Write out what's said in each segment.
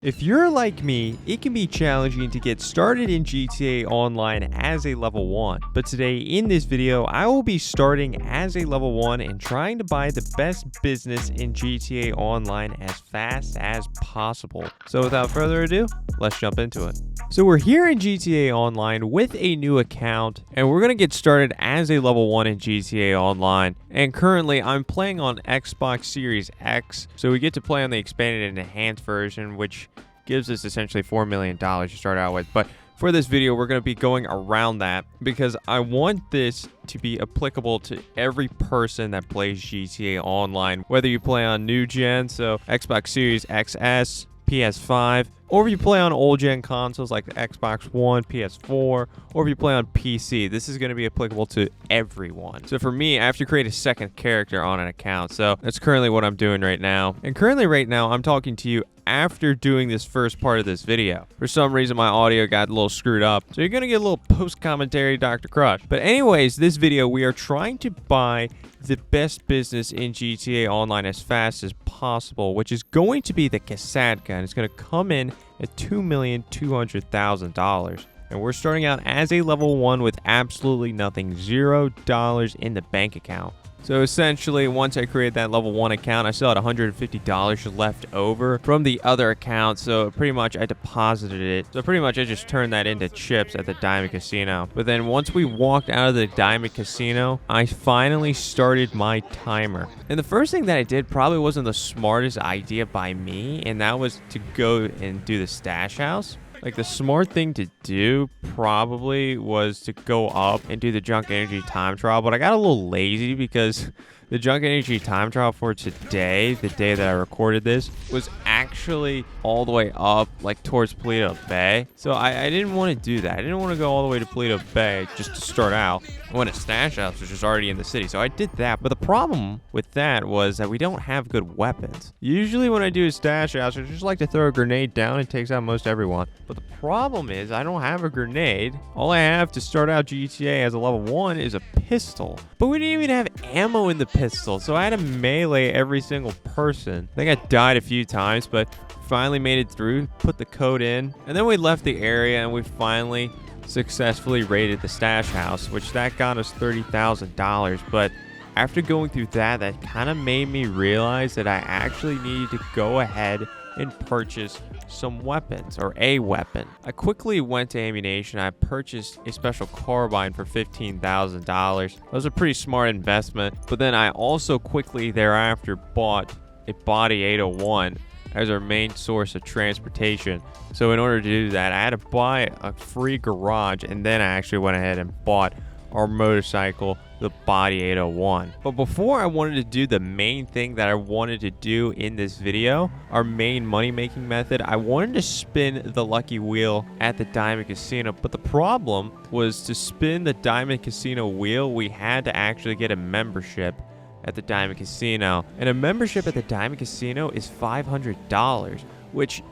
If you're like me, it can be challenging to get started in GTA Online as a level 1. But today in this video, I will be starting as a level 1 and trying to buy the best business in GTA Online as fast as possible. So without further ado, let's jump into it. So we're here in GTA Online with a new account, and we're going to get started as a level 1 in GTA Online. And currently, I'm playing on Xbox Series X, so we get to play on the expanded and enhanced version, which gives us essentially $4 million to start out with. But for this video, we're going to be going around that because I want this to be applicable to every person that plays GTA Online, whether you play on new gen, so Xbox Series XS, PS5, or if you play on old gen consoles like the Xbox One, PS4, or if you play on PC. This is going to be applicable to everyone. So for me, I have to create a second character on an account. So that's currently what I'm doing right now. And currently right now, I'm talking to you after doing this first part of this video. For some reason, my audio got a little screwed up, so you're going to get a little post-commentary Dr. Crush. But anyways, this video, we are trying to buy the best business in GTA Online as fast as possible, which is going to be the cassette gun. It's going to come in at $2,200,000. And we're starting out as a level 1 with absolutely nothing, $0 in the bank account. So essentially, once I created that level 1 account, I still had $150 left over from the other account. So pretty much I deposited it. So pretty much I just turned that into chips at the Diamond Casino. But then once we walked out of the Diamond Casino, I finally started my timer. And the first thing that I did probably wasn't the smartest idea by me, and that was to go and do the stash house. Like, the smart thing to do probably was to go up and do the junk energy time trial, but I got a little lazy because the junk energy time trial for today, the day that I recorded this, was actually all the way up, like, towards Paleto Bay. So I didn't want to do that. I didn't want to go all the way to Paleto Bay just to start out. I went to Stash House, which is already in the city, so I did that. But the problem with that was that we don't have good weapons. Usually when I do a Stash House, I just like to throw a grenade down and it takes out most everyone. But the problem is I don't have a grenade. All I have to start out GTA as a level 1 is a pistol. But we didn't even have ammo in the pistol, so I had to melee every single person. I think I died a few times, but finally made it through, put the code in, and then we left the area and we finally successfully raided the stash house, which that got us $30,000. But after going through that kind of made me realize that I actually needed to go ahead and purchase some weapons, or a weapon. I quickly went to ammunition. I purchased a special carbine for $15,000. That was a pretty smart investment. But then I also quickly thereafter bought a body 801 as our main source of transportation. So in order to do that, I had to buy a free garage, and then I actually went ahead and bought our motorcycle, the body 801. But before I wanted to do the main thing that I wanted to do in this video, our main money-making method, I wanted to spin the lucky wheel at the Diamond Casino. But the problem was, to spin the Diamond Casino wheel, we had to actually get a membership at the Diamond Casino. And a membership at the Diamond Casino is $500, which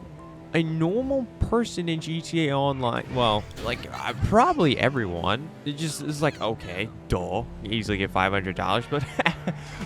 a normal person in GTA Online, well, like, probably everyone, it just is like, okay, duh, you easily get $500. But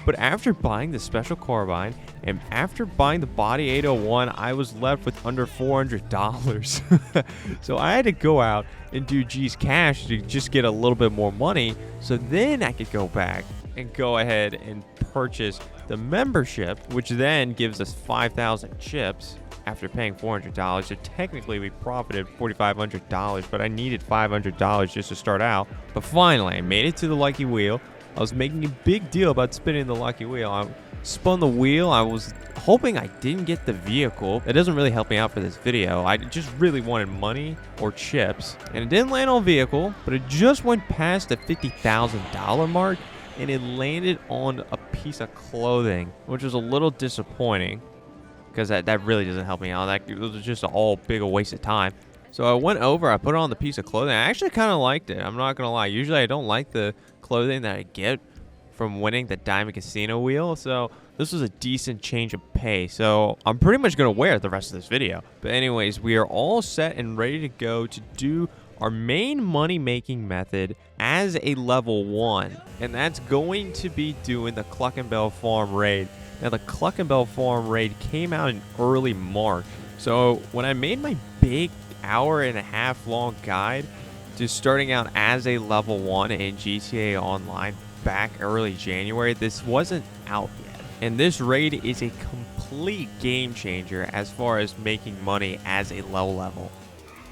but after buying the special carbine and after buying the body 801, I was left with under $400. So I had to go out and do G's cash to just get a little bit more money, so then I could go back and go ahead and purchase the membership, which then gives us 5,000 chips after paying $400. So technically we profited $4,500, but I needed $500 just to start out. But finally, I made it to the lucky wheel. I was making a big deal about spinning the lucky wheel. I spun the wheel. I was hoping I didn't get the vehicle. It doesn't really help me out for this video. I just really wanted money or chips, and it didn't land on vehicle, but it just went past the $50,000 mark, and it landed on a piece of clothing, which was a little disappointing because that really doesn't help me out. It was just all big a waste of time. So I went over, I put it on the piece of clothing. I actually kind of liked it. I'm not going to lie. Usually I don't like the clothing that I get from winning the Diamond Casino wheel. So this was a decent change of pace. So I'm pretty much going to wear it the rest of this video. But anyways, we are all set and ready to go to do our main money-making method as a level 1. And that's going to be doing the Cluckin Bell farm raid. Now, the Cluckin Bell farm raid came out in early March, So when I made my big hour-and-a-half long guide to starting out as a level 1 in GTA Online back early January, this wasn't out yet. And this raid is a complete game changer as far as making money as a low level.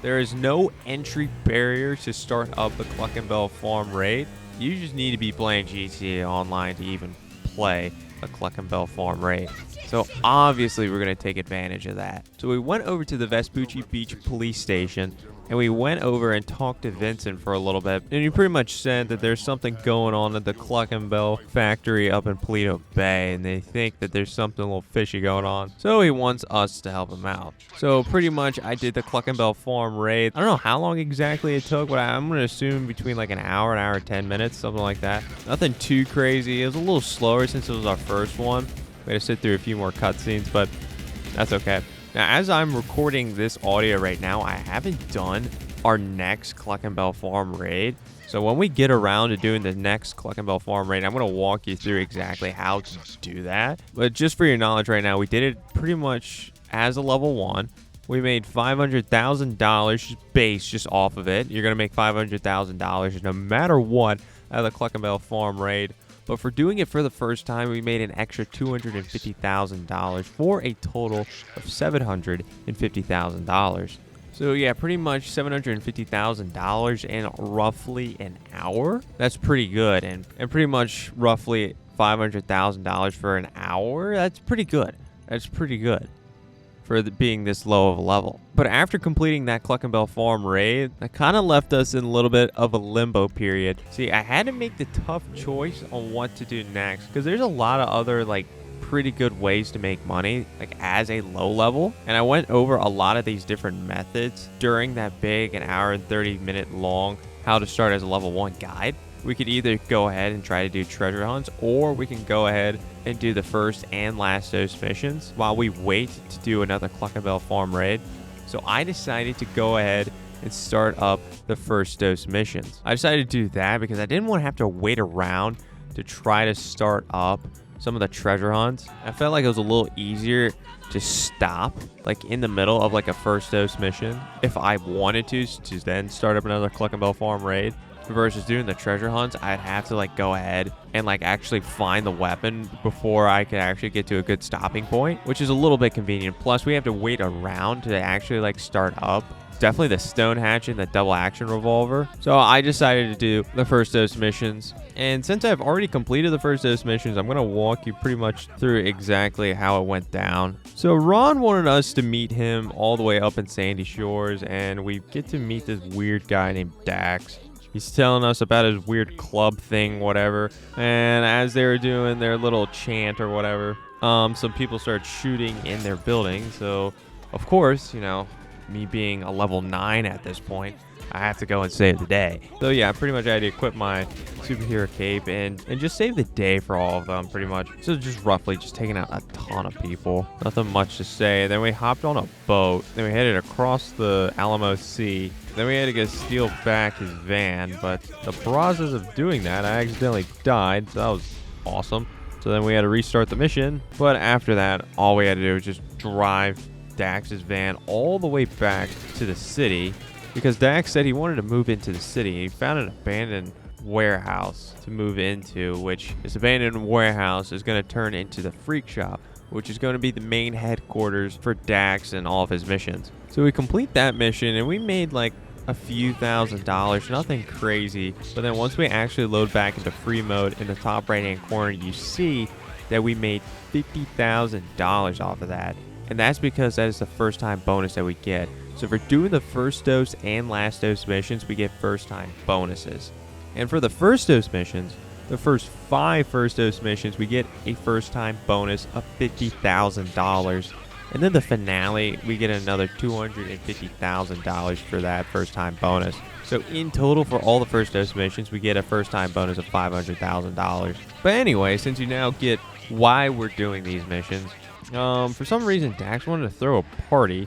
There is no entry barrier to start up the Cluckin Bell farm raid. You just need to be playing GTA Online to even play a Cluckin Bell farm raid. So obviously we're going to take advantage of that. So we went over to the Vespucci Beach police station and we went over and talked to Vincent for a little bit. And he pretty much said that there's something going on at the Cluckin Bell factory up in Paleto Bay, and they think that there's something a little fishy going on. So he wants us to help him out. So pretty much I did the Cluckin Bell farm raid. I don't know how long exactly it took, but I'm going to assume between like an hour and 10 minutes, something like that. Nothing too crazy. It was a little slower since it was our first one. We had to sit through a few more cutscenes, but that's okay. Now, as I'm recording this audio right now, I haven't done our next Cluckin Bell farm raid. So when we get around to doing the next Cluckin Bell farm raid, I'm going to walk you through exactly how to do that. But just for your knowledge right now, we did it pretty much as a level 1. We made $500,000 base just off of it. You're going to make $500,000 no matter what out of the Cluckin Bell farm raid. But for doing it for the first time, we made an extra $250,000 for a total of $750,000. So yeah, pretty much $750,000 in roughly an hour. That's pretty good. And pretty much roughly $500,000 for an hour. That's pretty good. That's pretty good for being this low of a level. But after completing that Cluckin Bell farm raid, that kind of left us in a little bit of a limbo period. See, I had to make the tough choice on what to do next, because there's a lot of other like pretty good ways to make money like as a low level, and I went over a lot of these different methods during that big an hour and 30-minute long how to start as a level 1 guide. We could either go ahead and try to do treasure hunts, or we can go ahead and do the first and last dose missions while we wait to do another Cluckin Bell farm raid. So I decided to go ahead and start up the first dose missions. I decided to do that because I didn't want to have to wait around to try to start up some of the treasure hunts. I felt like it was a little easier to stop like in the middle of like a first dose mission if I wanted to then start up another Cluckin Bell farm raid. Versus doing the treasure hunts, I'd have to like go ahead and like actually find the weapon before I could actually get to a good stopping point, which is a little bit convenient. Plus we have to wait around to actually like start up. Definitely the stone hatchet and the double action revolver. So I decided to do the first dose missions, and since I've already completed the first dose missions, I'm going to walk you pretty much through exactly how it went down. So Ron wanted us to meet him all the way up in Sandy Shores, and we get to meet this weird guy named Dax. He's telling us about his weird club thing, whatever. And as they were doing their little chant or whatever, some people started shooting in their building. So, of course, you know, me being a level 9 at this point, I have to go and save the day. So yeah, pretty much I had to equip my superhero cape and just save the day for all of them, pretty much. So just roughly just taking out a ton of people. Nothing much to say. Then we hopped on a boat. Then we headed across the Alamo Sea. Then we had to go steal back his van, but the process of doing that, I accidentally died, so that was awesome. So then we had to restart the mission, but after that, all we had to do was just drive Dax's van all the way back to the city, because Dax said he wanted to move into the city. He found an abandoned warehouse to move into, which this abandoned warehouse is going to turn into the freak shop, which is going to be the main headquarters for Dax and all of his missions. So we complete that mission and we made like a few $1,000s, nothing crazy. But then once we actually load back into free mode, in the top right hand corner you see that we made $50,000 off of that. And that's because that is the first time bonus that we get. So for doing the first dose and last dose missions, we get first time bonuses. And for the first dose missions, the first 5 first dose missions, we get a first time bonus of $50,000. And then the finale, we get another $250,000 for that first time bonus. So in total for all the first dose missions, we get a first time bonus of $500,000. But anyway, since you now get why we're doing these missions, for some reason Dax wanted to throw a party,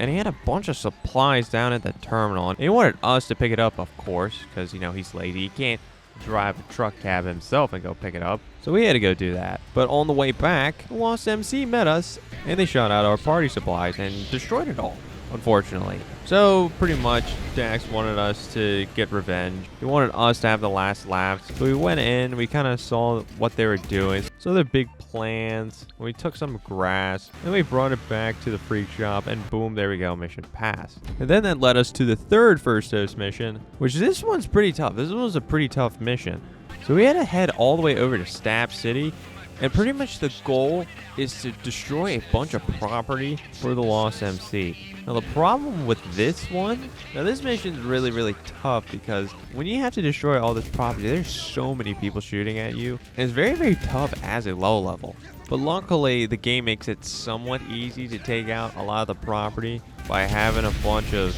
and he had a bunch of supplies down at the terminal, and he wanted us to pick it up, of course, because, you know, he's lazy. He can't drive a truck cab himself and go pick it up. So we had to go do that. But on the way back, the Lost MC met us, and they shot out our party supplies and destroyed it all, unfortunately. So pretty much Dax wanted us to get revenge. He wanted us to have the last laugh. So we went in, we kind of saw what they were doing. So their big plans. We took some grass, and we brought it back to the freak shop, and boom, there we go, mission passed. And then that led us to the third First Dose mission, which this one's pretty tough. This one was a pretty tough mission. So we had to head all the way over to Stab City, and pretty much the goal is to destroy a bunch of property for the Lost MC. Now the problem with this one, now this mission is really, really tough because when you have to destroy all this property, there's so many people shooting at you, and it's very, very tough as a low level. But luckily, the game makes it somewhat easy to take out a lot of the property by having a bunch of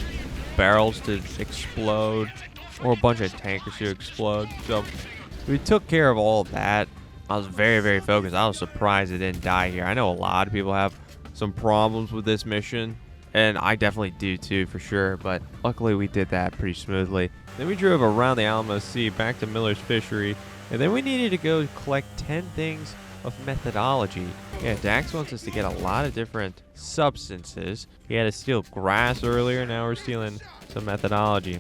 barrels to explode or a bunch of tankers to explode. So we took care of all of that. I was very, very focused. I was surprised it didn't die here. I know a lot of people have some problems with this mission, and I definitely do too, for sure. But luckily, we did that pretty smoothly. Then we drove around the Alamo Sea back to Miller's Fishery, and then we needed to go collect 10 things of methodology. Yeah, Dax wants us to get a lot of different substances. He had to steal grass earlier. Now we're stealing some methodology.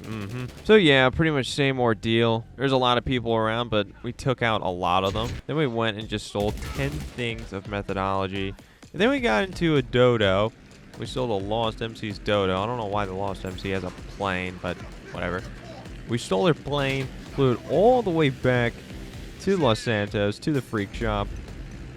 So yeah, pretty much same ordeal. There's a lot of people around, but we took out a lot of them. Then we went and just stole 10 things of methodology. And then we got into a dodo. We stole the Lost MC's dodo. I don't know why the Lost MC has a plane, but whatever. We stole their plane, flew it all the way back to Los Santos, to the freak shop,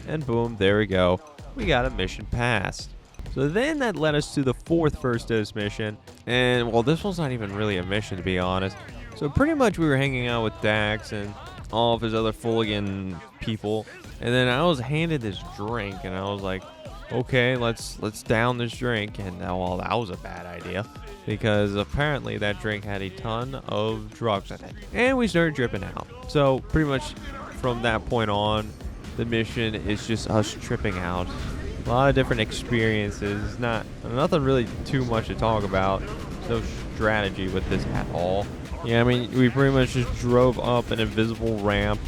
and boom, there we go. We got a mission passed. So then that led us to the fourth First Dose mission, and well, this one's not even really a mission, to be honest. So pretty much we were hanging out with Dax and all of his other Fooligan people, and then I was handed this drink, and I was like, okay, let's down this drink. And well, that was a bad idea because apparently that drink had a ton of drugs in it, and we started dripping out. So pretty much from that point on, the mission is just us tripping out. A lot of different experiences. Nothing really too much to talk about. No strategy with this at all. Yeah, I mean, we pretty much just drove up an invisible ramp.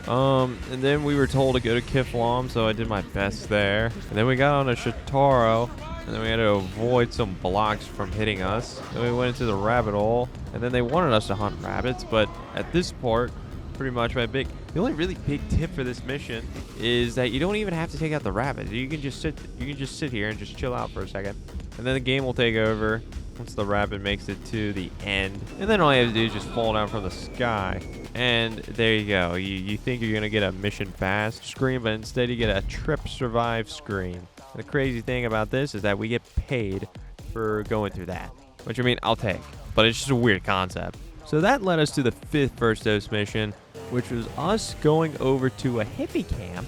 And then we were told to go to Kiflam, so I did my best there. And then we got on a Shataro, and then we had to avoid some blocks from hitting us. Then we went into the rabbit hole, and then they wanted us to hunt rabbits, but at this part, pretty much the only really big tip for this mission is that you don't even have to take out the rabbit. You can just sit here and just chill out for a second, and then the game will take over once the rabbit makes it to the end. And then all you have to do is just fall down from the sky, and there you go. You think you're gonna get a mission fast screen, but instead you get a trip survive screen. And the crazy thing about this is that we get paid for going through that, which I mean I'll take, but it's just a weird concept. So that led us to the fifth First Dose mission, which was us going over to a hippie camp.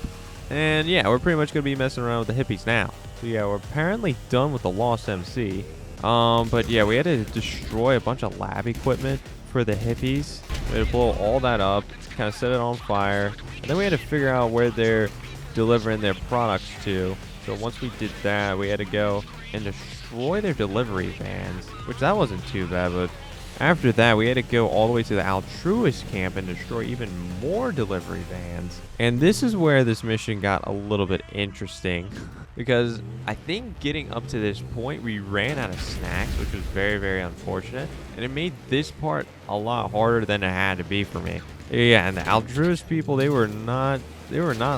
And yeah, we're pretty much going to be messing around with the hippies now. So yeah, we're apparently done with the Lost MC. But yeah, we had to destroy a bunch of lab equipment for the hippies. We had to blow all that up, kind of set it on fire. And then we had to figure out where they're delivering their products to. So once we did that, we had to go and destroy their delivery vans, which that wasn't too bad, but after that, we had to go all the way to the altruist camp and destroy even more delivery vans. And this is where this mission got a little bit interesting because I think getting up to this point, we ran out of snacks, which was very, very unfortunate. And it made this part a lot harder than it had to be for me. Yeah, and the altruist people, they were not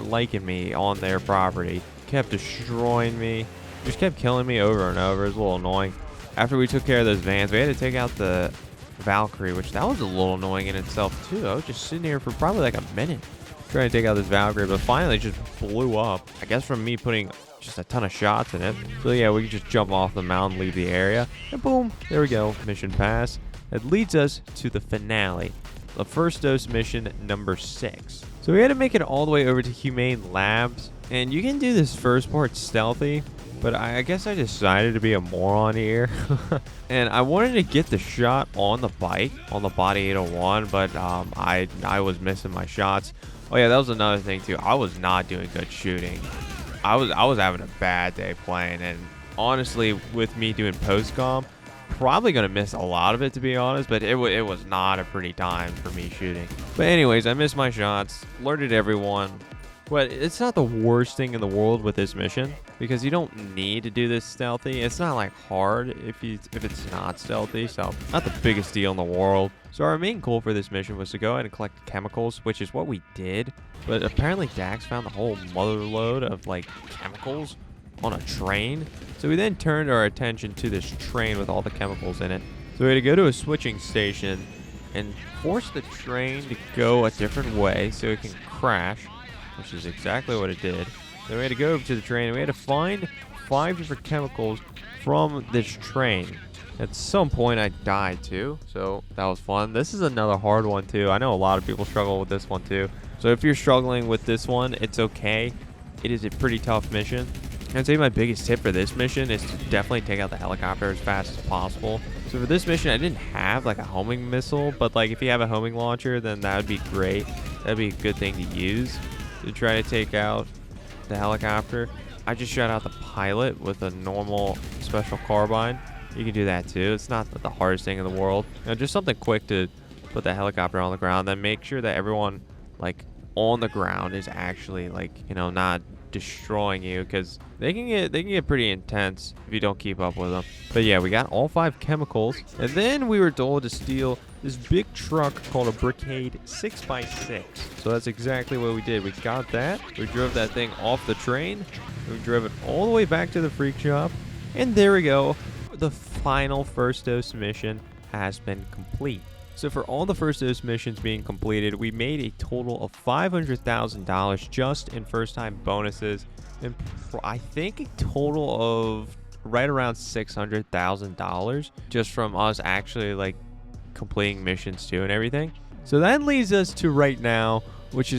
liking me on their property. Kept destroying me. Just kept killing me over and over. It was a little annoying. After we took care of those vans, we had to take out the Valkyrie, which that was a little annoying in itself too. I was just sitting here for probably like a minute trying to take out this Valkyrie, but finally it just blew up. I guess from me putting just a ton of shots in it. So yeah, we could just jump off the mountain, leave the area, and boom, there we go. Mission pass. It leads us to the finale, the First Dose mission number 6. So we had to make it all the way over to Humane Labs, and you can do this first part stealthy, but I guess I decided to be a moron here. And I wanted to get the shot on the bike, on the Body 801, but I was missing my shots. Oh yeah, that was another thing too. I was not doing good shooting. I was having a bad day playing, and honestly, with me doing post-com, probably going to miss a lot of it, to be honest, but it was not a pretty time for me shooting. But anyways, I missed my shots, alerted everyone. But it's not the worst thing in the world with this mission, because you don't need to do this stealthy. It's not like hard if it's not stealthy, so not the biggest deal in the world. So our main goal for this mission was to go ahead and collect chemicals, which is what we did. But apparently Dax found the whole motherload of like chemicals on a train. So we then turned our attention to this train with all the chemicals in it. So we had to go to a switching station and force the train to go a different way so it can crash, which is exactly what it did. Then we had to go over to the train and we had to find 5 different chemicals from this train. At some point I died too, so that was fun. This is another hard one too. I know a lot of people struggle with this one too. So if you're struggling with this one, it's okay. It is a pretty tough mission. I'd say my biggest tip for this mission is to definitely take out the helicopter as fast as possible. So for this mission, I didn't have like a homing missile, but like if you have a homing launcher, then that would be great. That'd be a good thing to use to try to take out the helicopter. I just shot out the pilot with a normal special carbine. You can do that too. It's not the hardest thing in the world. You know, just something quick to put the helicopter on the ground. Then make sure that everyone like on the ground is actually like, you know, not destroying you, because they can get pretty intense if you don't keep up with them. But yeah, we got all 5 chemicals, and then we were told to steal this big truck called a Brigade 6x6. So that's exactly what we did. We got that. We drove that thing off the train. We drove it all the way back to the freak shop, and there we go. The final first dose mission has been complete. So for all the first dose missions being completed, we made a total of $500,000 just in first time bonuses, and I think a total of right around $600,000 just from us actually like completing missions too and everything. So that leads us to right now, which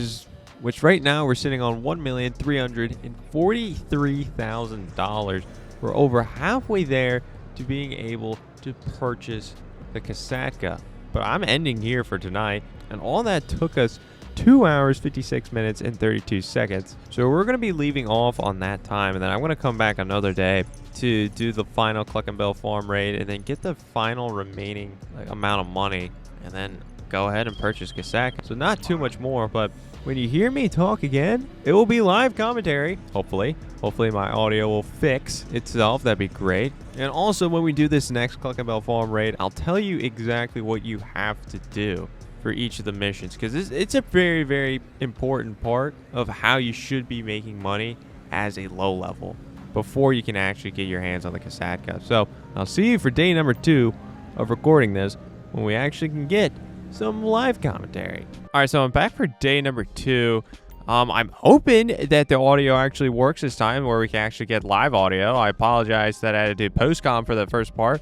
right now we're sitting on $1,343,000. We're over halfway there to being able to purchase the Kasatka. But I'm ending here for tonight, and all that took us 2 hours, 56 minutes, and 32 seconds. So we're going to be leaving off on that time, and then I'm going to come back another day to do the final Cluckin Bell farm raid, and then get the final remaining amount of money, and then go ahead and purchase Kasatka. So not too much more, but when you hear me talk again, it will be live commentary, hopefully. Hopefully my audio will fix itself. That'd be great. And also when we do this next Cluckin Bell farm raid, I'll tell you exactly what you have to do for each of the missions, because it's a very, very important part of how you should be making money as a low level before you can actually get your hands on the Kasatka. So I'll see you for day number 2 of recording this, when we actually can get some live commentary. All right, so I'm back for day number 2. I'm hoping that the audio actually works this time, where we can actually get live audio. I apologize that I had to do post-com for the first part.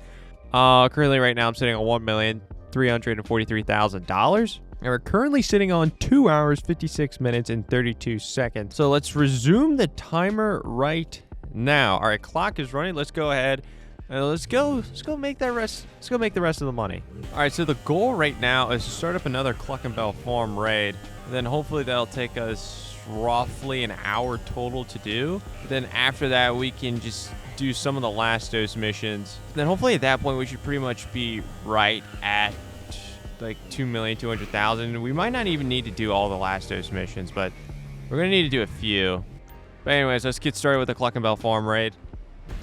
Currently right now I'm sitting on $1,343,000. And we're currently sitting on 2 hours, 56 minutes, and 32 seconds. So let's resume the timer right now. All right, clock is running. Let's go ahead. Let's go make that rest. Let's go make the rest of the money. All right, so the goal right now is to start up another Cluckin Bell farm raid. And then hopefully that'll take us roughly an hour total to do. Then after that, we can just do some of the last dose missions. Then hopefully at that point, we should pretty much be right at like 2,200,000. We might not even need to do all the last dose missions, but we're gonna need to do a few. But anyways, let's get started with the Cluckin Bell farm raid.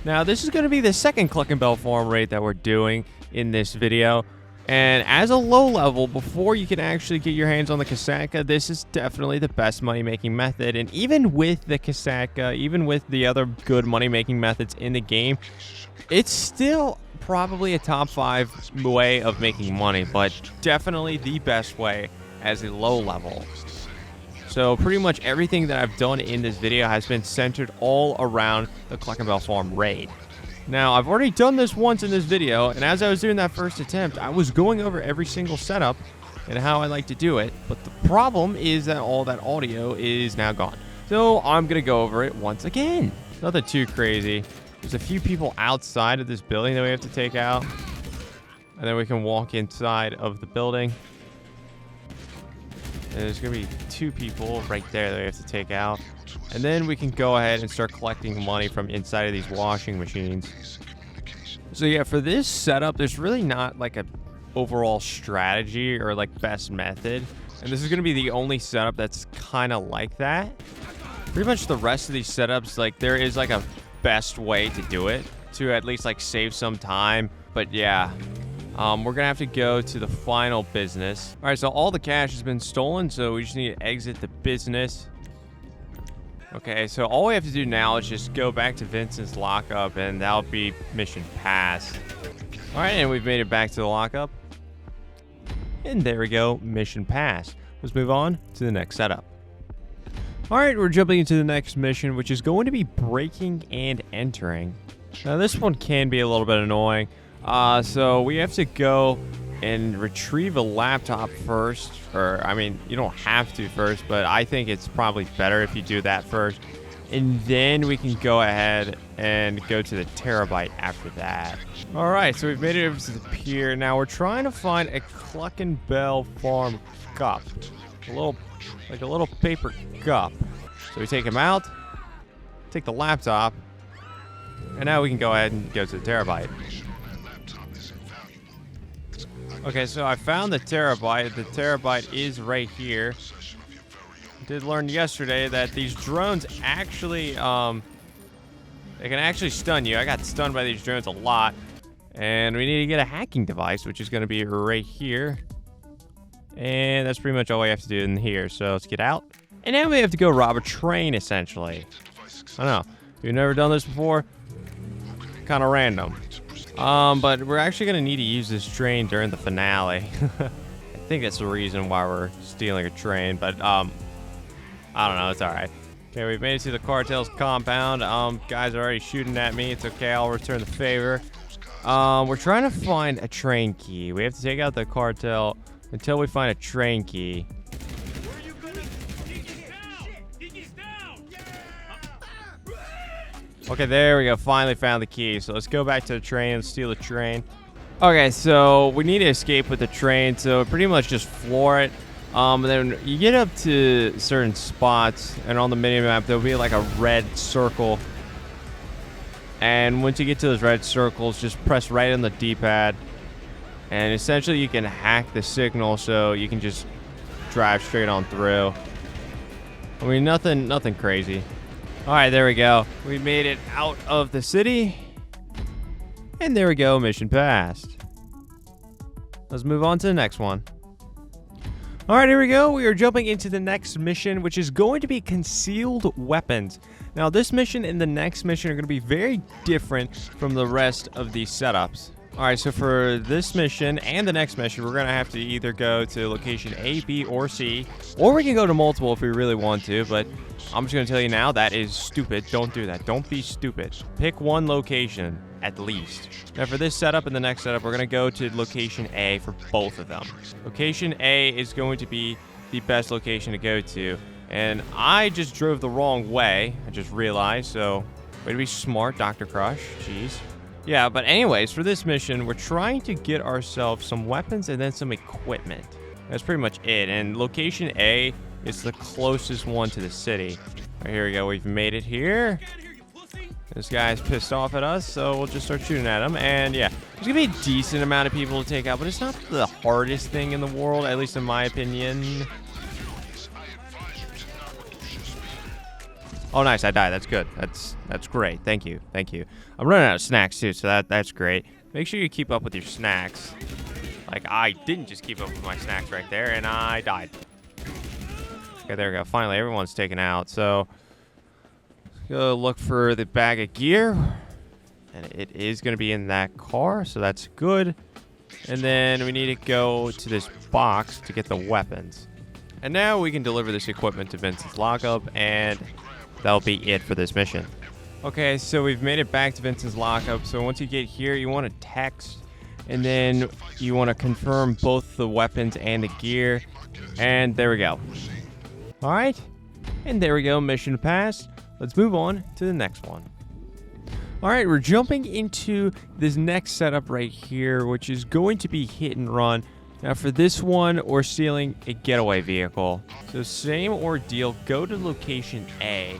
Now, this is going to be the second Cluckin Bell farm raid that we're doing in this video. And as a low level, before you can actually get your hands on the Kasatka, this is definitely the best money-making method. And even with the Kasatka, even with the other good money-making methods in the game, it's still probably a top 5 way of making money, but definitely the best way as a low level. So pretty much everything that I've done in this video has been centered all around the Cluckin Bell farm raid. Now, I've already done this once in this video, and as I was doing that first attempt, I was going over every single setup and how I like to do it. But the problem is that all that audio is now gone. So I'm going to go over it once again. Nothing too crazy. There's a few people outside of this building that we have to take out. And then we can walk inside of the building. And there's going to be 2 people right there that we have to take out. And then we can go ahead and start collecting money from inside of these washing machines. So yeah, for this setup, there's really not like a overall strategy or like best method. And this is going to be the only setup that's kind of like that. Pretty much the rest of these setups, like there is like a best way to do it to at least like save some time. But yeah, we're going to have to go to the final business. All right, so all the cash has been stolen, so we just need to exit the business. Okay, so all we have to do now is just go back to Vincent's lockup, and that'll be mission passed. All right, and we've made it back to the lockup. And there we go, mission passed. Let's move on to the next setup. All right, we're jumping into the next mission, which is going to be breaking and entering. Now, this one can be a little bit annoying. So we have to go and retrieve a laptop first. Or, I mean, you don't have to first, but I think it's probably better if you do that first. And then we can go ahead and go to the terabyte after that. All right, so we've made it over to the pier. Now we're trying to find a Cluckin Bell farm cup. A little paper cup. So we take him out, take the laptop, and now we can go ahead and go to the terabyte. Okay, so I found the terabyte. The terabyte is right here. Did learn yesterday that these drones actually, they can actually stun you. I got stunned by these drones a lot. And we need to get a hacking device, which is going to be right here. And that's pretty much all we have to do in here. So let's get out. And now we have to go rob a train, essentially. I don't know. If you've never done this before, kind of random. But we're actually going to need to use this train during the finale. I think that's the reason why we're stealing a train. But, I don't know. It's all right. Okay, we've made it to the cartel's compound. Guys are already shooting at me. It's okay. I'll return the favor. We're trying to find a train key. We have to take out the cartel until we find a train key. Okay, there we go. Finally found the key. So let's go back to the train and steal the train. Okay, so we need to escape with the train. So pretty much just floor it. Then you get up to certain spots, and on the minimap there'll be like a red circle. And once you get to those red circles, just press right on the D-pad, and essentially you can hack the signal, so you can just drive straight on through. I mean, nothing crazy. All right, there we go. We made it out of the city, and there we go. Mission passed. Let's move on to the next one. All right, here we go. We are jumping into the next mission, which is going to be concealed weapons. Now, this mission and the next mission are going to be very different from the rest of these setups. All right, so for this mission and the next mission, we're going to have to either go to location A, B, or C, or we can go to multiple if we really want to, but I'm just going to tell you now, that is stupid. Don't do that. Don't be stupid. Pick one location, at least. Now, for this setup and the next setup, we're going to go to location A for both of them. Location A is going to be the best location to go to, and I just drove the wrong way. I just realized, so way to be smart, Dr. Crush. Jeez. Yeah, but anyways, for this mission, we're trying to get ourselves some weapons and then some equipment. That's pretty much it, and location A is the closest one to the city. All right, here we go. We've made it here. This guy's pissed off at us, so we'll just start shooting at him. And yeah, there's gonna be a decent amount of people to take out, but it's not the hardest thing in the world, at least in my opinion. Oh, nice. I died. That's good. That's great. Thank you. Thank you. I'm running out of snacks, too, so that's great. Make sure you keep up with your snacks. Like, I didn't just keep up with my snacks right there, and I died. Okay, there we go. Finally, everyone's taken out. So, go look for the bag of gear. And it is going to be in that car, so that's good. And then we need to go to this box to get the weapons. And now we can deliver this equipment to Vincent's lockup, and that'll be it for this mission. Okay, so we've made it back to Vincent's lockup. So once you get here, you want to text, and then you want to confirm both the weapons and the gear. And there we go. All right, and there we go. Mission passed. Let's move on to the next one. All right, we're jumping into this next setup right here, which is going to be hit and run. Now for this one, we're stealing a getaway vehicle. So same ordeal, go to location A.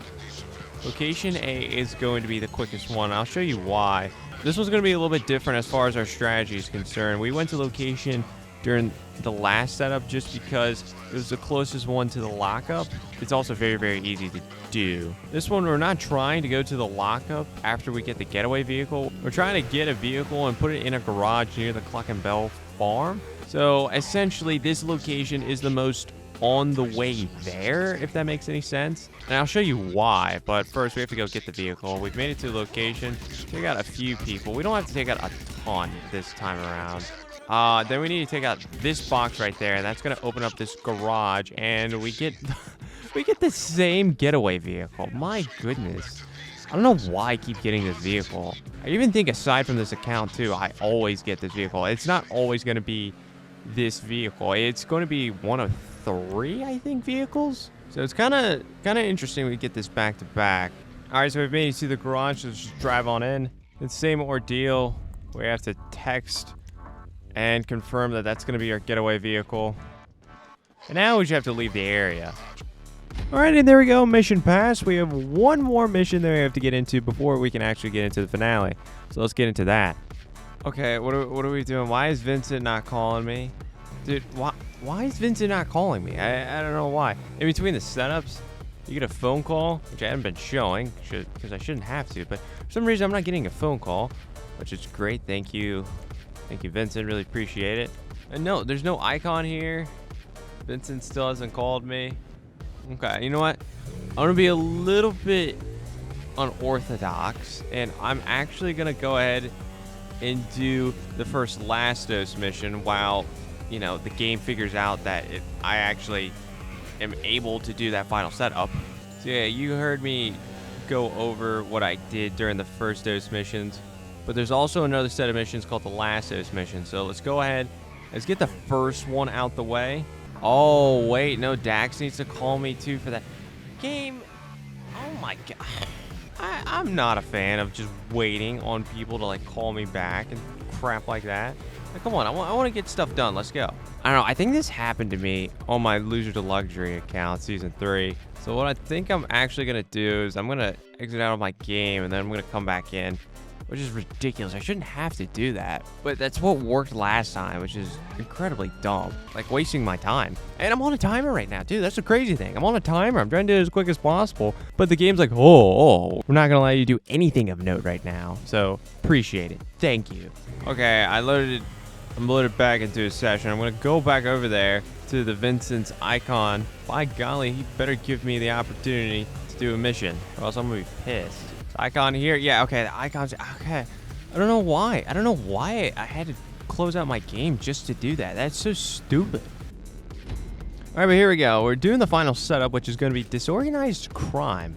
Location A is going to be the quickest one. I'll show you why. This was going to be a little bit different as far as our strategy is concerned. We went to location during the last setup just because it was the closest one to the lockup. It's also very, very easy to do. This one, we're not trying to go to the lockup after we get the getaway vehicle. We're trying to get a vehicle and put it in a garage near the Cluckin Bell farm. So essentially, this location is the most on the way there, if that makes any sense. And I'll show you why, but first we have to go get the vehicle. We've made it to the location. We got a few people. We don't have to take out a ton this time around. Then we need to take out this box right there, and that's gonna open up this garage, and we get we get the same getaway vehicle. My goodness. I don't know why I keep getting this vehicle. I even think aside from this account too, I always get this vehicle. It's not always gonna be this vehicle. It's going to be one of 3, I think, vehicles. So it's kind of interesting we get this back to back. All right, so we've made it to the garage. So let's just drive on in. It's the same ordeal. We have to text and confirm that that's going to be our getaway vehicle. And now we just have to leave the area. All right, and there we go. Mission passed. We have one more mission that we have to get into before we can actually get into the finale. So let's get into that. Okay, what are we doing? Why is Vincent not calling me? Dude, why is Vincent not calling me? I don't know why. In between the setups, you get a phone call, which I haven't been showing, because I shouldn't have to, but for some reason I'm not getting a phone call, which is great. Thank you. Thank you, Vincent. Really appreciate it. And no, there's no icon here. Vincent still hasn't called me. Okay, you know what? I'm going to be a little bit unorthodox, and I'm actually going to go ahead and do the first last dose mission while, you know, the game figures out that I actually am able to do that final setup. So yeah, you heard me go over what I did during the first dose missions, but there's also another set of missions called the last dose mission. So let's go ahead, let's get the first one out the way. Oh wait, no, Dax needs to call me too for that game. Oh my god, I'm not a fan of just waiting on people to like call me back and crap like that. Like, come on, I want to get stuff done. Let's go. I don't know. I think this happened to me on my Loser to Luxury account, Season 3. So what I think I'm actually going to do is I'm going to exit out of my game, and then I'm going to come back in, which is ridiculous. I shouldn't have to do that. But that's what worked last time, which is incredibly dumb. Like, wasting my time. And I'm on a timer right now, dude. That's the crazy thing. I'm on a timer. I'm trying to do it as quick as possible. But the game's like, oh, we're not going to allow you to do anything of note right now. So, appreciate it. Thank you. Okay, I'm loaded back into a session. I'm going to go back over there to the Vincent's icon. By golly, he better give me the opportunity to do a mission, or else I'm going to be pissed. Icon here. Yeah, okay, the icon's okay. I don't know why. I had to close out my game just to do that. That's so stupid. All right, but here we go. We're doing the final setup, which is going to be disorganized crime.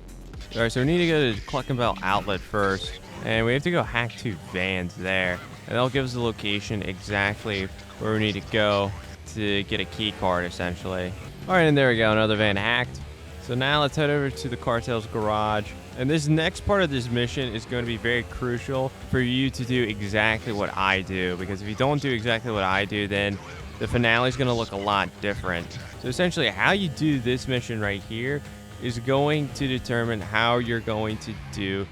All right, so we need to go to Cluckin Bell outlet first, and we have to go hack 2 vans there, and that'll give us the location exactly where we need to go to get a key card, essentially. All right, and there we go, another van hacked. So now let's head over to the cartel's garage. And this next part of this mission is going to be very crucial for you to do exactly what I do. Because if you don't do exactly what I do, then the finale is going to look a lot different. So essentially, how you do this mission right here is going to determine how you're going to do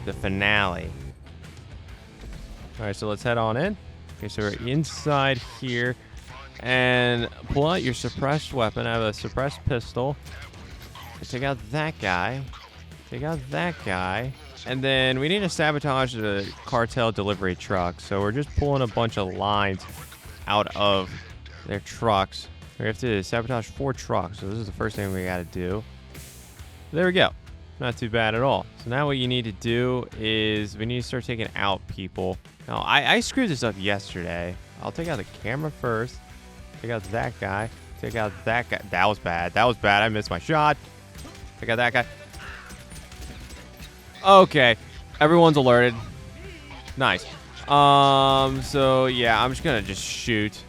the finale. All right, so let's head on in. Okay, so we're inside here. And pull out your suppressed weapon. I have a suppressed pistol. Take out that guy. Take out that guy. And then we need to sabotage the cartel delivery truck. So we're just pulling a bunch of lines out of their trucks. We have to sabotage 4 trucks. So this is the first thing we got to do. There we go. Not too bad at all. So now what you need to do is we need to start taking out people. Now, I screwed this up yesterday. I'll take out the camera first. Take out that guy. Take out that guy. That was bad. That was bad. I missed my shot. Take out that guy. Okay. Everyone's alerted. Nice. So, yeah, I'm just going to just shoot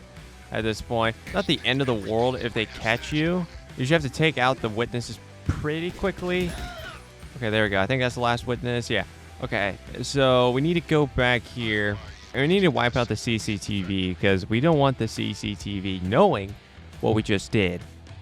at this point. Not the end of the world if they catch you. You just have to take out the witnesses pretty quickly. Okay, there we go. I think that's the last witness. Yeah. Okay. So, we need to go back here. And we need to wipe out the CCTV because we don't want the CCTV knowing what we just did.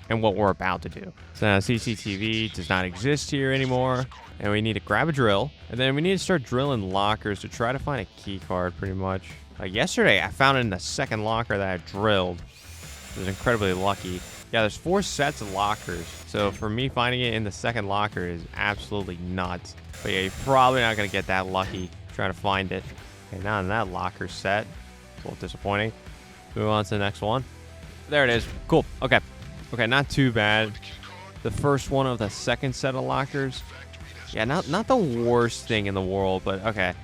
and what we're about to do. So now CCTV does not exist here anymore, and we need to grab a drill, and then we need to start drilling lockers to try to find a key card pretty much. Yesterday, I found it in the second locker that I drilled. I was incredibly lucky. Yeah, there's 4 sets of lockers, so for me finding it in the second locker is absolutely nuts. But yeah, you're probably not going to get that lucky trying to find it. Okay, not in that locker set. It's a little disappointing. Move on to the next one. There it is. Cool. Okay. Okay, not too bad. The first one of the second set of lockers. Yeah, not the worst thing in the world, but okay.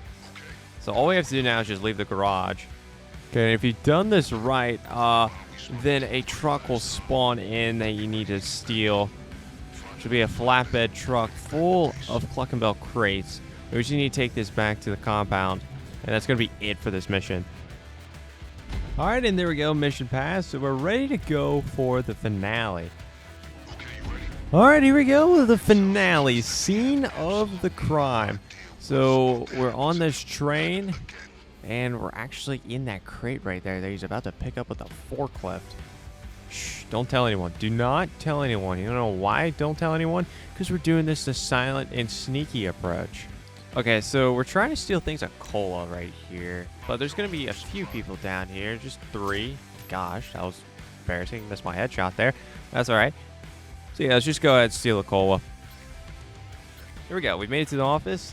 So all we have to do now is just leave the garage. Okay, and if you've done this right, then a truck will spawn in that you need to steal. Should be a flatbed truck full of Cluckin Bell crates. We just need to take this back to the compound, and that's going to be it for this mission. All right, and there we go, mission passed. So we're ready to go for the finale. All right, here we go, the finale, scene of the crime. So we're on this train, and we're actually in that crate right there that he's about to pick up with a forklift. Shh, don't tell anyone. Do not tell anyone. You don't know why don't tell anyone? Because we're doing this the silent and sneaky approach. Okay, so we're trying to steal things at Cola right here. But there's going to be a few people down here. Just 3. Gosh, that was embarrassing. Missed my headshot there. That's all right. So yeah, let's just go ahead and steal a Cola. Here we go. We made it to the office.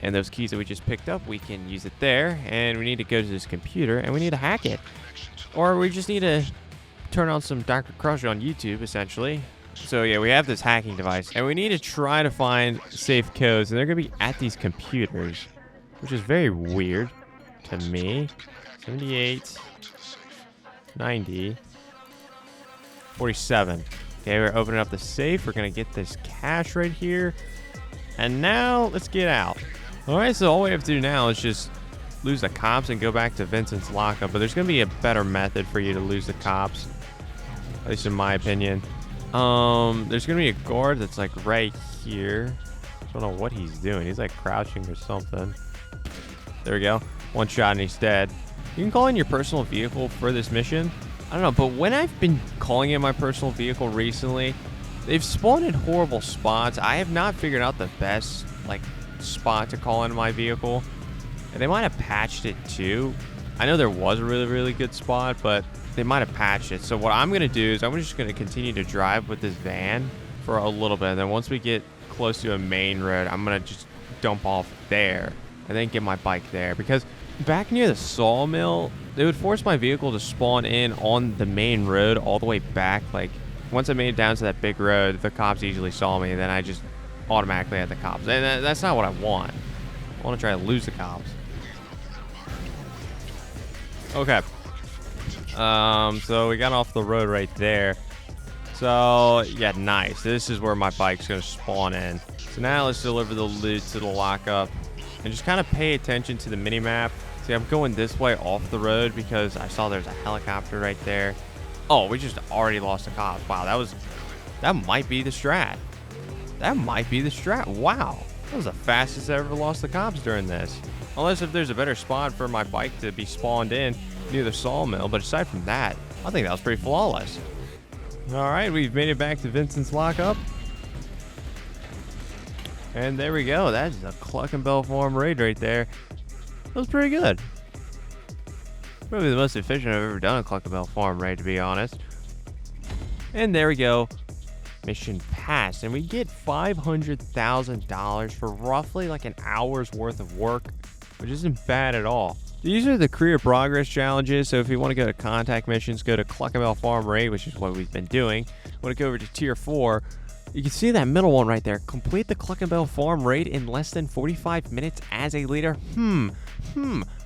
And those keys that we just picked up, we can use it there. And we need to go to this computer, and we need to hack it. Or we just need to turn on some Dr. Crush on YouTube, essentially. So yeah, we have this hacking device, and we need to try to find safe codes, and they're going to be at these computers, which is very weird to me. 78, 90, 47. Okay, we're opening up the safe. We're going to get this cash right here. And now, let's get out. All right, so all we have to do now is just lose the cops and go back to Vincent's lockup. But there's going to be a better method for you to lose the cops, at least in my opinion. There's going to be a guard that's like right here. I don't know what he's doing. He's like crouching or something. There we go. 1 shot and he's dead. You can call in your personal vehicle for this mission. I don't know, but when I've been calling in my personal vehicle recently, they've spawned in horrible spots. I have not figured out the best spot to call in my vehicle. And they might have patched it too. I know there was a really good spot, but they might have patched it. So what I'm going to do is I'm just going to continue to drive with this van for a little bit. And then once we get close to a main road, I'm going to just dump off there and then get my bike there. Because back near the sawmill, they would force my vehicle to spawn in on the main road all the way back. Like, once I made it down to that big road, the cops easily saw me, and then I just automatically had the cops. And that's not what I want. I want to try to lose the cops. Okay. So we got off the road right there. So, yeah, nice. This is where my bike's going to spawn in. So now let's deliver the loot to the lockup. And just kind of pay attention to the mini-map. See, I'm going this way off the road because I saw there's a helicopter right there. Oh, we just already lost the cops. Wow, that might be the strat. That might be the strat. Wow. That was the fastest I ever lost the cops during this. Unless if there's a better spot for my bike to be spawned in near the sawmill. But aside from that, I think that was pretty flawless. All right, we've made it back to Vincent's lockup. And there we go. That is a Cluckin Bell farm raid right there. That was pretty good. Probably the most efficient I've ever done a Cluckin Bell farm raid, to be honest. And there we go. Mission passed. And we get $500,000 for roughly like an hour's worth of work, which isn't bad at all. These are the career progress challenges. So if you want to go to contact missions, go to Cluckin Bell farm raid, which is what we've been doing. Want to go over to tier 4. You can see that middle one right there. Complete the Cluckin Bell farm raid in less than 45 minutes as a leader.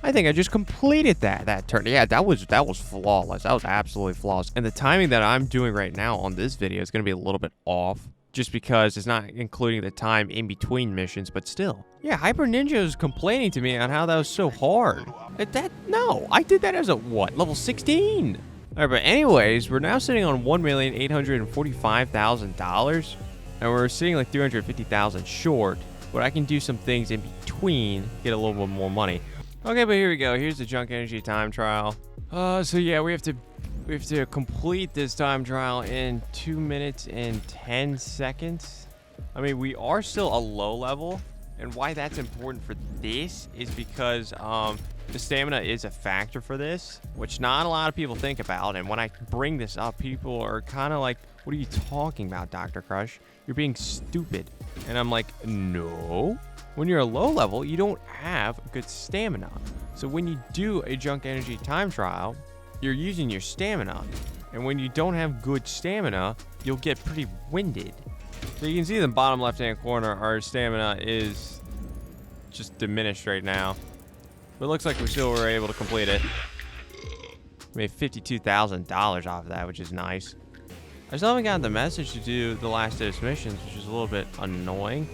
I think I just completed that turn. Yeah, that was flawless. That was absolutely flawless. And the timing that I'm doing right now on this video is going to be a little bit off, just because it's not including the time in between missions, but still. Yeah, Hyper Ninja was complaining to me on how that was so hard. No, I did that as a what? Level 16. All right, but anyways, we're now sitting on $1,845,000, and we're sitting like $350,000 short. But I can do some things in between, get a little bit more money. Okay, but here we go. Here's the junk energy time trial. So yeah, we have to We have to complete this time trial in 2 minutes and 10 seconds. I mean, we are still a low level, and why that's important for this is because the stamina is a factor for this, which not a lot of people think about. And when I bring this up, people are kind of like, what are you talking about, Dr. Crush? You're being stupid. And I'm like, no. When you're a low level, you don't have good stamina. So when you do a junk energy time trial, you're using your stamina. And when you don't have good stamina, you'll get pretty winded. So you can see in the bottom left-hand corner, our stamina is just diminished right now. But it looks like we still were able to complete it. We made $52,000 off of that, which is nice. I still haven't gotten the message to do the last dose missions, which is a little bit annoying.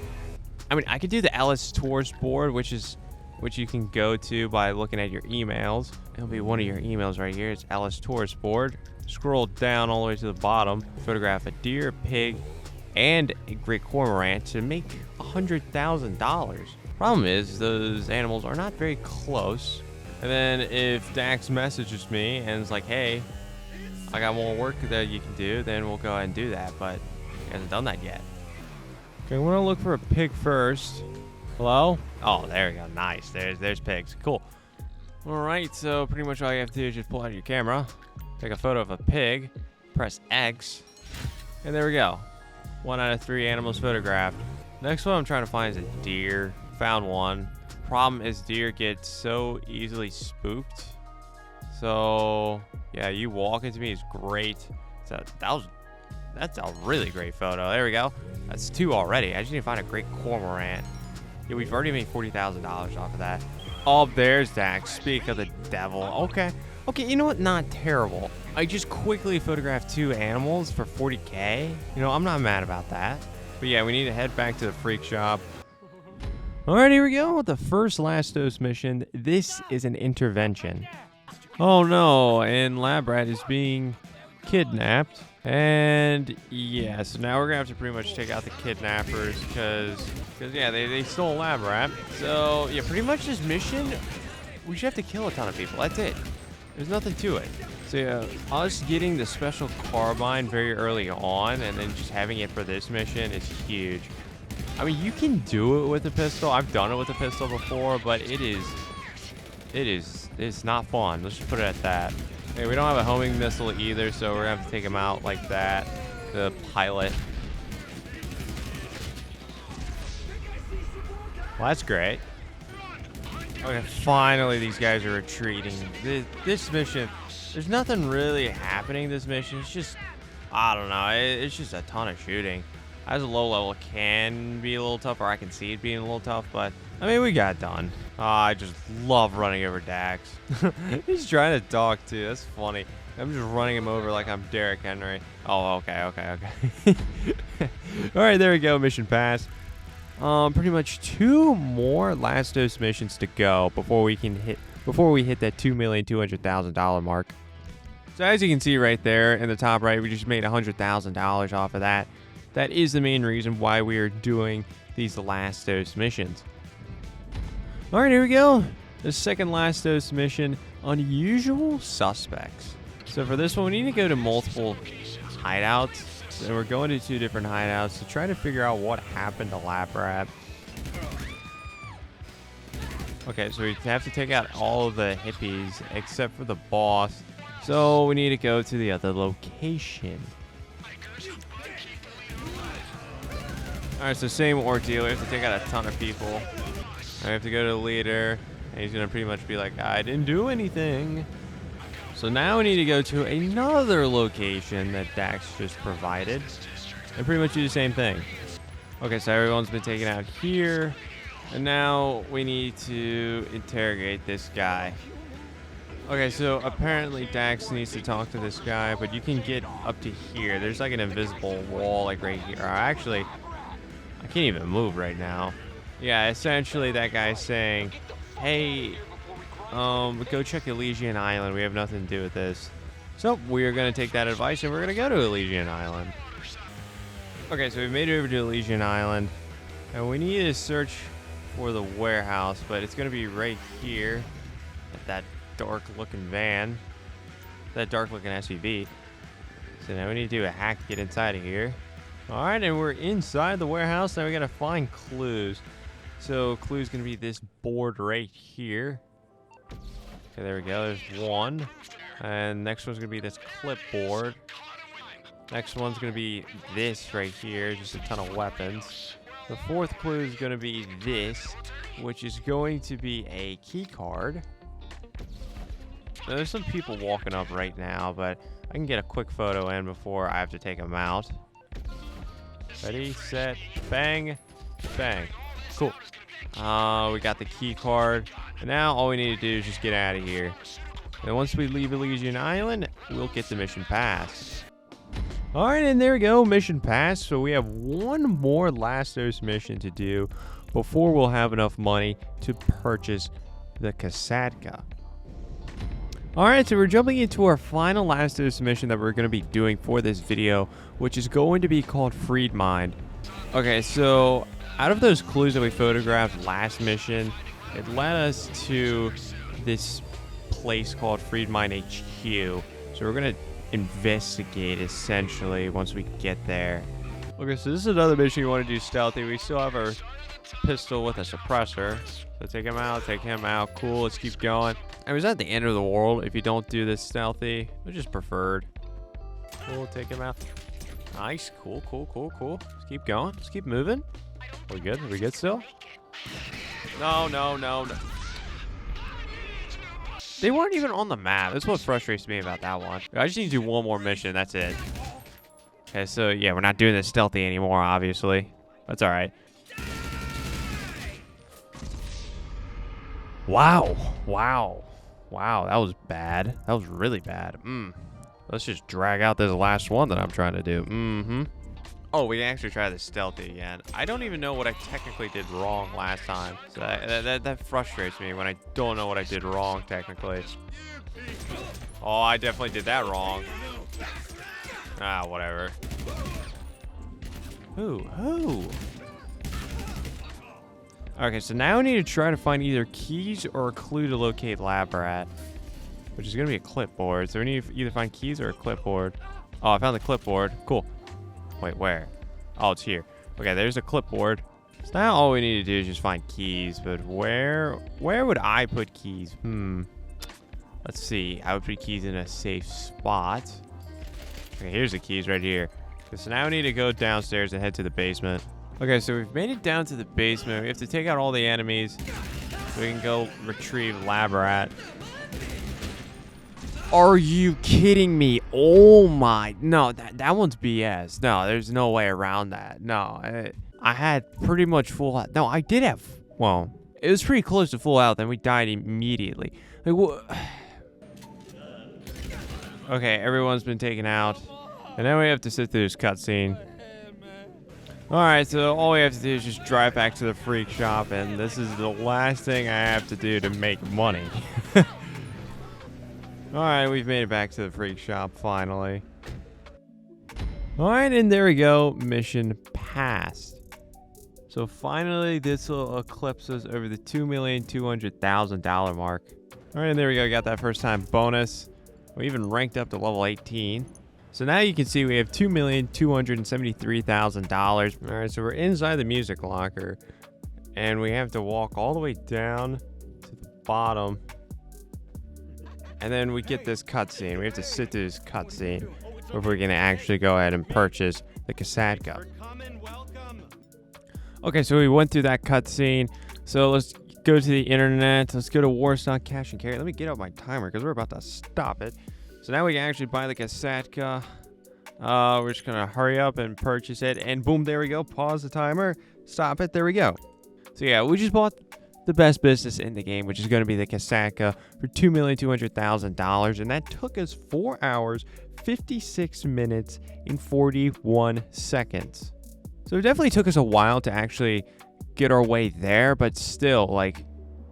I mean, I could do the Ellis Tours board, which you can go to by looking at your emails. It'll be one of your emails right here. It's Ellis Tours board. Scroll down all the way to the bottom. Photograph a deer, pig, and a great cormorant to make $100,000. Problem is, those animals are not very close. And then if Dax messages me and is like, hey, I got more work that you can do, then we'll go ahead and do that. But he hasn't done that yet. Okay, I'm gonna look for a pig first. Hello? Oh, there we go. Nice. There's pigs. Cool. All right, so pretty much all you have to do is just pull out your camera, take a photo of a pig, press X, and there we go. 1 out of 3 animals photographed. Next one I'm trying to find is a deer. Found one. Problem is deer get so easily spooked. So yeah, you walk into me is great. So that's a really great photo. There we go. That's 2 already. I just need to find a great cormorant. Yeah, we've already made $40,000 off of that. Oh, there's Dax. Speak of the devil. Okay, you know what? Not terrible. I just quickly photographed 2 animals for 40K. You know, I'm not mad about that. But yeah, we need to head back to the freak shop. All right, here we go with the first last dose mission. This is an intervention. Oh no, and Lab Rat is being kidnapped. And yeah, so now we're gonna have to pretty much take out the kidnappers because yeah, they stole Lab Rat. So yeah, pretty much this mission, we just have to kill a ton of people. That's it. There's nothing to it. So yeah, us getting the special carbine very early on and then just having it for this mission is huge. I mean, you can do it with a pistol. I've done it with a pistol before, but it's not fun. Let's just put it at that. Hey, we don't have a homing missile either, so we're gonna have to take him out like that. The pilot. Well, that's great. Okay, finally these guys are retreating. This mission, there's nothing really happening this mission. It's just, I don't know, it's just a ton of shooting. As a low level, it can be a little tough, or I can see it being a little tough, but I mean, we got done. I just love running over Dax. He's trying to talk too. That's funny. I'm just running him over like I'm Derrick Henry. Oh, okay. All right, there we go. Mission passed. Pretty much 2 more last dose missions to go before we hit that $2,200,000 mark. So as you can see right there in the top right, we just made $100,000 off of that. That is the main reason why we are doing these last dose missions. All right, here we go. The second last dose mission, unusual suspects. So for this one, we need to go to multiple hideouts. And we're going to 2 different hideouts to try to figure out what happened to Lab Rat. Okay, so we have to take out all of the hippies except for the boss. So we need to go to the other location. All right, so same ordeal. We have to take out a ton of people. I have to go to the leader, and he's gonna pretty much be like, I didn't do anything. So now we need to go to another location that Dax just provided and pretty much do the same thing. Okay, so everyone's been taken out here, and now we need to interrogate this guy. Okay, so apparently Dax needs to talk to this guy, but you can get up to here. There's like an invisible wall like right here. Actually, I can't even move right now. Yeah, essentially that guy's saying, hey, go check Elysian Island. We have nothing to do with this. So we're going to take that advice and we're going to go to Elysian Island. Okay, so we made it over to Elysian Island. And we need to search for the warehouse, but it's going to be right here at that dark looking van. that dark looking SUV. So now we need to do a hack to get inside of here. All right, and we're inside the warehouse. Now we got to find clues. So clue's going to be this board right here. Okay, there we go. There's one. And next one's going to be this clipboard. Next one's going to be this right here. Just a ton of weapons. The fourth clue is going to be this, which is going to be a key card. Now, there's some people walking up right now, but I can get a quick photo in before I have to take them out. Ready, set, bang, bang. Cool. We got the key card. And now all we need to do is just get out of here. And once we leave Elysian Island, we'll get the mission pass. Alright, and there we go, mission passed. So we have one more Lastos mission to do before we'll have enough money to purchase the Kasatka. Alright, so we're jumping into our final Lastos mission that we're going to be doing for this video, which is going to be called Freed Mind. Okay, so out of those clues that we photographed last mission, it led us to this place called Freed Mind HQ. So we're going to investigate essentially once we get there. Okay, so this is another mission you want to do stealthy. We still have our pistol with a suppressor, so take him out. Cool, let's keep going. I mean, it's not the end of the world if you don't do this stealthy. It's just preferred. Cool, take him out. Nice, cool. Let's keep going, let's keep moving. Are we good still? No. They weren't even on the map. That's what frustrates me about that one. I just need to do one more mission. That's it. Okay, so yeah, we're not doing this stealthy anymore, obviously. That's all right. Wow. That was bad. That was really bad. Let's just drag out this last one that I'm trying to do. Oh, we can actually try this stealthy again. I don't even know what I technically did wrong last time. So that frustrates me when I don't know what I did wrong technically. Oh, I definitely did that wrong. Ah, whatever. Who? Okay, so now we need to try to find either keys or a clue to locate Labrat, which is going to be a clipboard. So we need to either find keys or a clipboard. Oh, I found the clipboard. Cool. Wait, where? Oh, it's here. Okay, there's a clipboard. So now all we need to do is just find keys, but where would I put keys? Let's see. I would put keys in a safe spot. Okay, here's the keys right here. Okay, so now we need to go downstairs and head to the basement. Okay, so we've made it down to the basement. We have to take out all the enemies so we can go retrieve Labrat. Are you kidding me? Oh my, no, that one's BS. No, there's no way around that. No, I had pretty much full health. No, I did have, well, it was pretty close to full health and we died immediately. Like, what? Okay, everyone's been taken out. And now we have to sit through this cutscene. Alright, so all we have to do is just drive back to the freak shop, and this is the last thing I have to do to make money. Alright, we've made it back to the freak shop, finally. Alright, and there we go. Mission passed. So finally, this will eclipse us over the $2,200,000 mark. Alright, and there we go. Got that first time bonus. We even ranked up to level 18. So now you can see we have $2,273,000. Alright, so we're inside the music locker. And we have to walk all the way down to the bottom. And then we get this cutscene. We have to sit through this cutscene before we're going to actually go ahead and purchase the Kasatka. Okay, so we went through that cutscene. So let's go to the internet. Let's go to Warstock Cash and Carry. Let me get out my timer because we're about to stop it. So now we can actually buy the Kasatka. We're just going to hurry up and purchase it. And boom, there we go. Pause the timer. Stop it. There we go. So yeah, we just bought the best business in the game, which is going to be the Kasatka for $2,200,000. And that took us 4 hours, 56 minutes, and 41 seconds. So it definitely took us a while to actually get our way there. But still, like,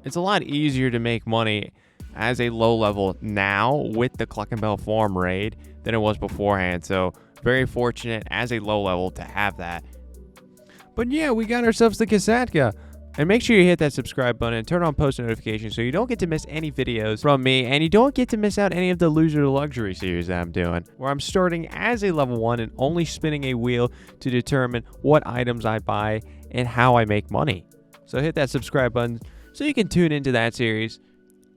it's a lot easier to make money as a low level now with the Cluckin Bell farm raid than it was beforehand. So very fortunate as a low level to have that. But yeah, we got ourselves the Kasatka. And make sure you hit that subscribe button and turn on post notifications so you don't get to miss any videos from me, and you don't get to miss out any of the Loser to Luxury series that I'm doing, where I'm starting as a level 1 and only spinning a wheel to determine what items I buy and how I make money. So hit that subscribe button so you can tune into that series.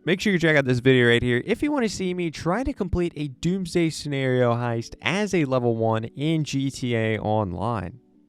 Make sure you check out this video right here if you want to see me try to complete a doomsday scenario heist as a level 1 in GTA Online.